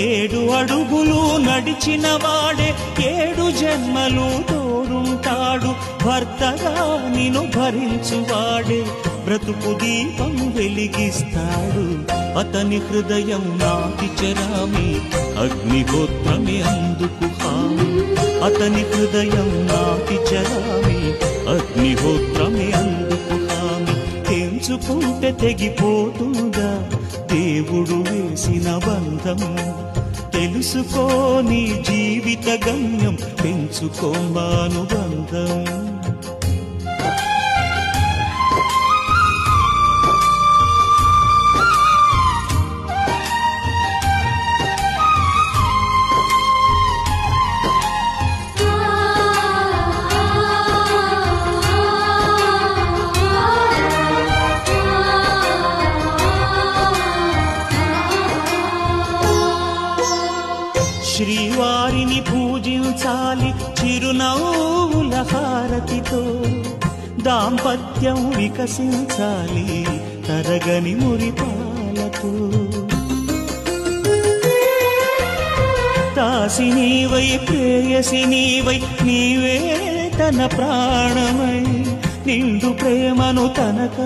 ఏడు అడుగులు నడిచిన వాడే 7 జన్మలు తోడుంటాడు. భర్తగా నిన్ను భరించువాడే బ్రతుకు దీపం వెలిగిస్తాడు. అతని హృదయం నాటి చెరామి అగ్నిహోత్రమే అందుకు హామీ. అతని హృదయం నాటి చెరామి అగ్నిహోత్రమే అందుకు హామీ. తెంచుకుంటే తెగిపోతుందా దేవుడు వేసిన బంధం? తెలుసుకో నీ జీవిత గమ్యం, పెంచుకోమానుబంధం. శ్రీవారిని పూజించాలి చిరునవ్వుల హారతితో. దాంపత్యం వికసించాలి తరగని మురిపాలతో. దాసి నీవై ప్రేయసి నీవై నీవే తన ప్రాణమై నిండు ప్రేమను తనక